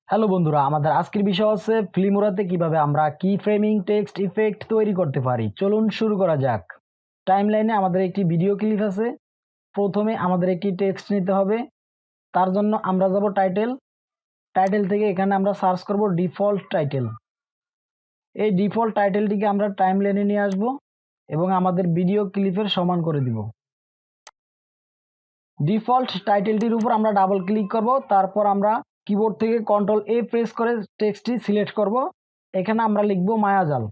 Hello বন্ধুরা, আমাদের আজকের বিষয় হচ্ছে ফিল্মোরাতে কিভাবে আমরা কি ফ্রেমিং টেক্সট ইফেক্ট তৈরি করতে পারি। চলুন শুরু করা যাক। টাইমলাইনে আমাদের একটি ভিডিও ক্লিপ আছে। প্রথমে আমাদের একটি টেক্সট নিতে হবে। তার জন্য আমরা যাব টাইটেল থেকে এখানে আমরা সার্চ করব ডিফল্ট টাইটেল। এই ডিফল্ট টাইটেলটিকে আমরা টাইমলাইনে নিয়ে আসব এবং আমাদের ভিডিও ক্লিপের সমান করে দিব। ডিফল্ট টাইটেলটির উপর আমরা ডাবল ক্লিক করব। তারপর আমরা কিবোর্ড থেকে কন্ট্রোল এ প্রেস করে টেক্সটটি সিলেক্ট করব। এখানে আমরা লিখব মায়াজাল।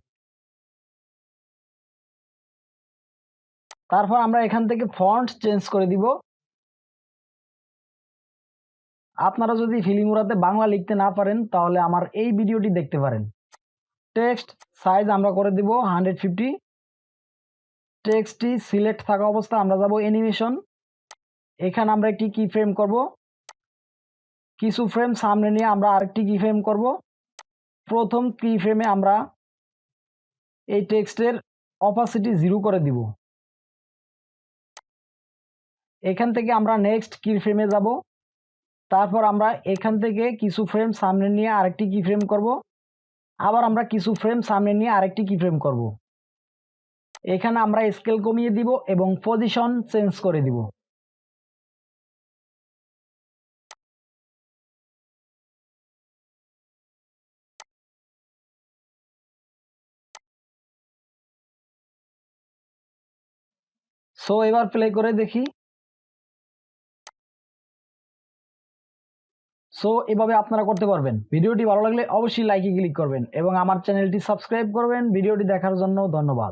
তারপর আমরা এখান থেকে ফন্ট চেঞ্জ করে দিব। আপনারা যদি ফিল্মোরাতে বাংলা লিখতে না পারেন তাহলে আমার এই ভিডিওটি দেখতে পারেন। টেক্সট সাইজ আমরা করে দিব 150। টেক্সটটি সিলেক্ট থাকা অবস্থায় আমরা যাব অ্যানিমেশন। এখানে আমরা একটি কি ফ্রেম করব। কিছু ফ্রেম সামনে নিয়ে আমরা আরেকটি কি ফ্রেম করব। প্রথম কি ফ্রেমে আমরা এই টেক্সটের অপাসিটি 0 করে দিব। এখান থেকে আমরা নেক্সট কি ফ্রেমে যাব। তারপর আমরা এখান থেকে কিছু ফ্রেম সামনে নিয়ে আরেকটি কি ফ্রেম করব। আবার আমরা কিছু ফ্রেম সামনে নিয়ে আরেকটি কি ফ্রেম করব। এখানে আমরা স্কেল কমিয়ে দিব এবং পজিশন চেঞ্জ করে দিব। সো এবার প্লে করে দেখি। সো এভাবে আপনারা করতে পারবেন। ভিডিওটি ভালো লাগলে অবশ্যই লাইকে ক্লিক করবেন এবং আমার চ্যানেলটি সাবস্ক্রাইব করবেন। ভিডিওটি দেখার জন্য ধন্যবাদ।